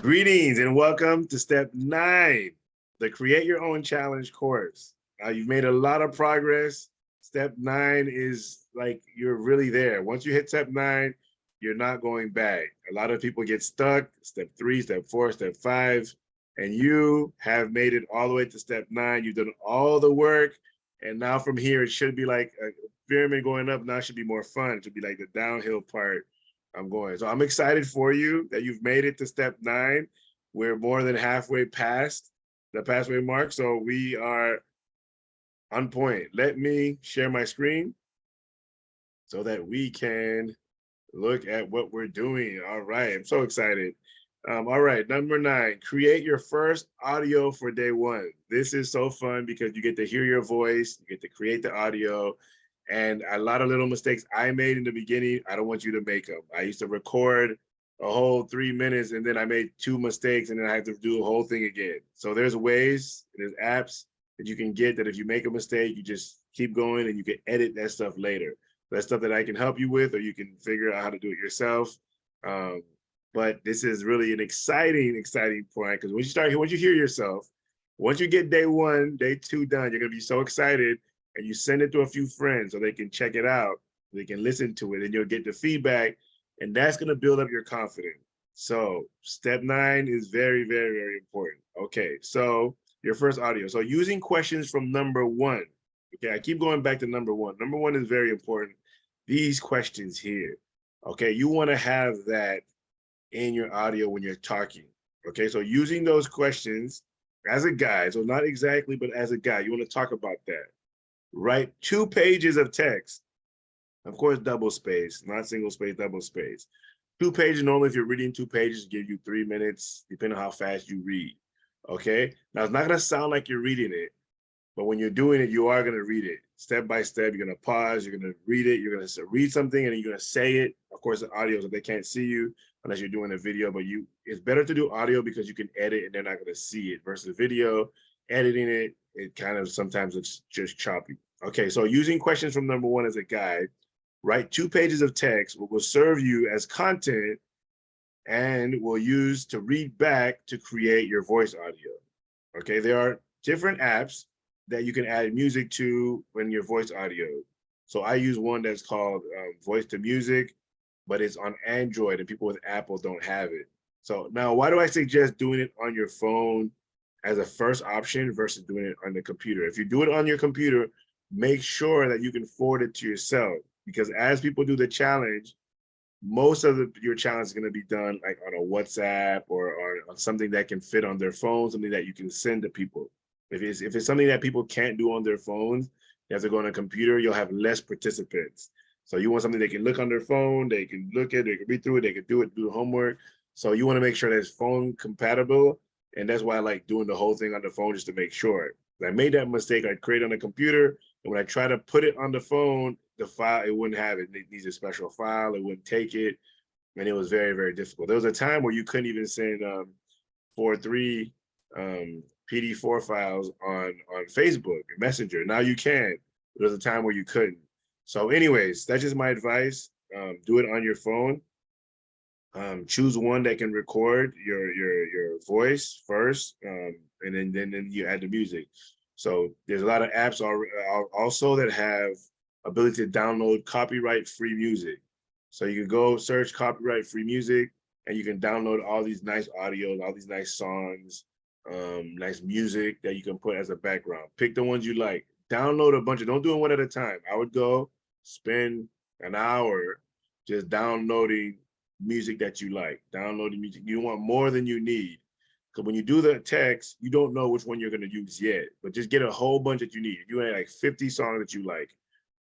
Greetings and welcome to step 9, the Create Your Own Challenge course. You've made a lot of progress. Step 9 is like you're really there. Once you hit step 9, you're not going back. A lot of people get stuck, step 3, step 4, step 5, and you have made it all the way to step 9. You've done all the work, and now from here, it should be like a pyramid going up. Now it should be more fun. It should be like the downhill part. I'm going. So I'm excited for you that you've made it to step 9. We're more than halfway past the halfway mark. So we are on point. Let me share my screen so that we can look at what we're doing. All right. I'm so excited. All right. Number 9, create your first audio for day 1. This is so fun because you get to hear your voice, you get to create the audio. And a lot of little mistakes I made in the beginning, I don't want you to make them. I used to record a whole 3 minutes and then I made 2 mistakes and then I have to do the whole thing again. So there's ways, there's apps that you can get that if you make a mistake, you just keep going and you can edit that stuff later. That's stuff that I can help you with, or you can figure out how to do it yourself. But this is really an exciting point because once you hear yourself, once you get day 1, day 2 done, you're gonna be so excited and you send it to a few friends so they can check it out, they can listen to it, and you'll get the feedback, and that's gonna build up your confidence. So step 9 is very important. Okay, so your first audio. So using questions from number 1. Okay, I keep going back to number 1. Number 1 is very important. These questions here. Okay, you wanna have that in your audio when you're talking. Okay, so using those questions as a guide, so not exactly, but as a guide, you wanna talk about that. Write 2 pages of text, of course, double space, not single space, double space. 2 pages, normally if you're reading 2 pages, give you 3 minutes, depending on how fast you read, okay? Now, it's not gonna sound like you're reading it, but when you're doing it, you are gonna read it. Step by step, you're gonna pause, you're gonna read it, you're gonna read something, and you're gonna say it. Of course, the audio, so they can't see you unless you're doing a video, but it's better to do audio because you can edit and they're not gonna see it, versus video, editing it, it kind of sometimes it's just choppy. Okay, so using questions from number 1 as a guide, write 2 pages of text, what will serve you as content and will use to read back to create your voice audio. Okay, there are different apps that you can add music to when your voice audio. So I use one that's called Voice to Music, but it's on Android and people with Apple don't have it. So now why do I suggest doing it on your phone as a first option versus doing it on the computer? If you do it on your computer, make sure that you can forward it to yourself, because as people do the challenge, most of your challenge is going to be done like on a WhatsApp or on something that can fit on their phone, something that you can send to people. If it's something that people can't do on their phones, they have to go on a computer, you'll have less participants. So you want something they can look on their phone, they can look at it, they can read through it, they can do the homework. So you want to make sure that it's phone compatible. And that's why I like doing the whole thing on the phone, just to make sure. I made that mistake. I created on the computer, and when I try to put it on the phone, the file, it wouldn't have it. It needs a special file. It wouldn't take it. And it was very difficult. There was a time where you couldn't even send 4.3 PD4 files on Facebook and Messenger. Now you can. There was a time where you couldn't. So anyways, that's just my advice. Do it on your phone. Choose one that can record your voice first, and then you add the music. So there's a lot of apps also that have ability to download copyright-free music. So you can go search copyright-free music, and you can download all these nice audios, all these nice songs, nice music that you can put as a background. Pick the ones you like. Download a bunch of, don't do it one at a time. I would go spend an hour just downloading music that you like. Downloading music. You want more than you need. Because when you do the text, you don't know which one you're going to use yet. But just get a whole bunch that you need. You have like 50 songs that you like,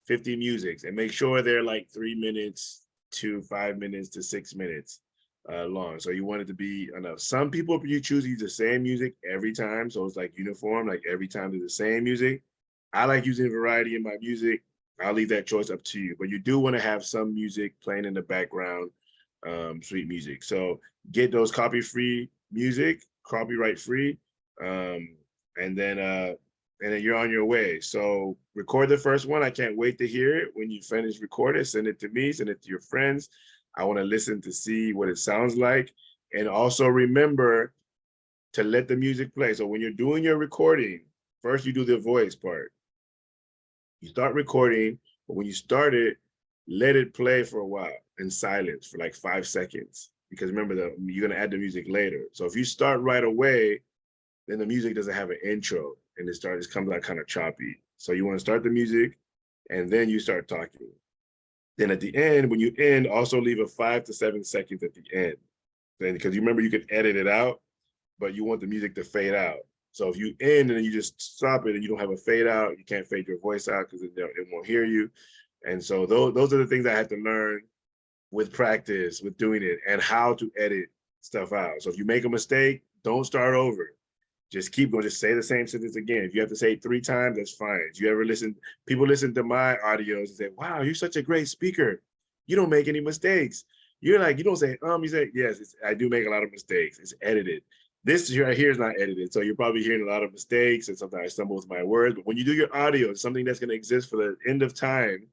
50 musics, and make sure they're like 3 minutes to 5 minutes to 6 minutes long. So you want it to be enough. Some people, you choose to use the same music every time. So it's like uniform, like every time there's the same music. I like using variety in my music. I'll leave that choice up to you. But you do want to have some music playing in the background, sweet music. So get those copyright-free music, copyright-free, and then you're on your way. So record the first one. I can't wait to hear it. When you finish recording, send it to me, send it to your friends. I want to listen to see what it sounds like. And also remember to let the music play. So when you're doing your recording, first you do the voice part. You start recording, but when you start it, let it play for a while in silence for like 5 seconds. Because remember that you're gonna add the music later. So if you start right away, then the music doesn't have an intro and it comes out kind of choppy. So you want to start the music and then you start talking. Then at the end, when you end, also leave a 5 to 7 seconds at the end. Then because you remember you could edit it out, but you want the music to fade out. So if you end and then you just stop it and you don't have a fade out, you can't fade your voice out because it won't hear you. And so those are the things I had to learn with practice, with doing it, and how to edit stuff out. So if you make a mistake, don't start over. Just keep going. Just say the same sentence again. If you have to say it 3 times, that's fine. If you ever listen, people listen to my audios and say, wow, you're such a great speaker. You don't make any mistakes. You're like, you don't say, you say, yes, I do make a lot of mistakes. It's edited. This right here is not edited. So you're probably hearing a lot of mistakes and sometimes I stumble with my words. But when you do your audio, it's something that's going to exist for the end of time.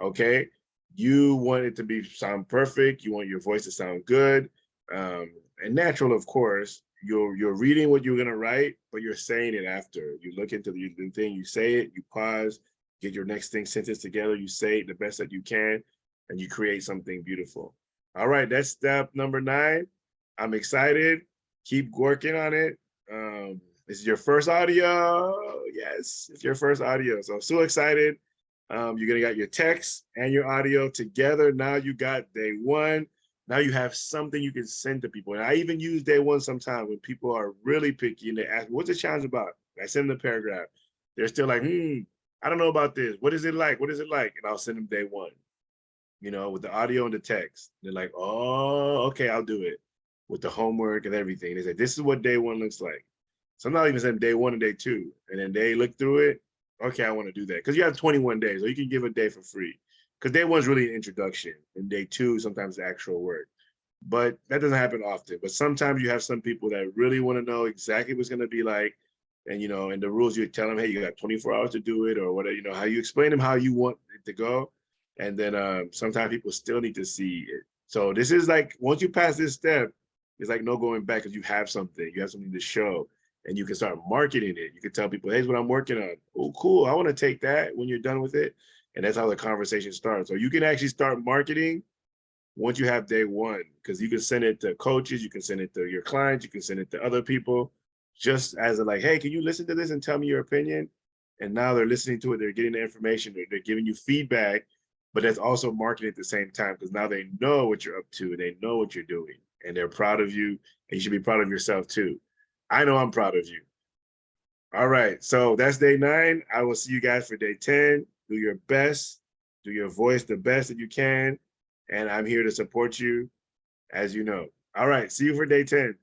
Okay. You want it to sound perfect. You want your voice to sound good and natural, of course. You're reading what you're gonna write, but you're saying it after. You look into the thing, you say it, you pause, get your next sentence together, you say it the best that you can, and you create something beautiful. All right, that's step number 9. I'm excited. Keep working on it. This is your first audio. Yes, it's your first audio. So I'm so excited. You're gonna get your text and your audio together. Now you got day 1. Now you have something you can send to people. And I even use day 1 sometimes when people are really picky and they ask me, what's the challenge about? I send them the paragraph. They're still like, I don't know about this. What is it like? What is it like? And I'll send them day 1, with the audio and the text. They're like, oh, okay, I'll do it with the homework and everything. They say, this is what day 1 looks like. So I'm not even saying day 1 and day 2. And then they look through it. Okay, I want to do that. Because you have 21 days, so you can give a day for free. Because day 1's really an introduction, and day 2 sometimes the actual work. But that doesn't happen often. But sometimes you have some people that really want to know exactly what's going to be like, and and the rules you tell them, hey, you got 24 hours to do it, or whatever. How you explain them how you want it to go, and then sometimes people still need to see it. So this is like once you pass this step, it's like no going back because you have something to show, and you can start marketing it. You can tell people, hey, here's what I'm working on. Oh, cool. I want to take that when you're done with it. And that's how the conversation starts. So you can actually start marketing once you have day 1, because you can send it to coaches, you can send it to your clients, you can send it to other people, just as a like, hey, can you listen to this and tell me your opinion? And now they're listening to it, they're getting the information, they're giving you feedback, but that's also marketing at the same time because now they know what you're up to and they know what you're doing and they're proud of you, and you should be proud of yourself too. I know I'm proud of you. All right, so that's day 9. I will see you guys for day 10. Do your best, do your voice the best that you can, and I'm here to support you, as you know. All right, see you for day 10.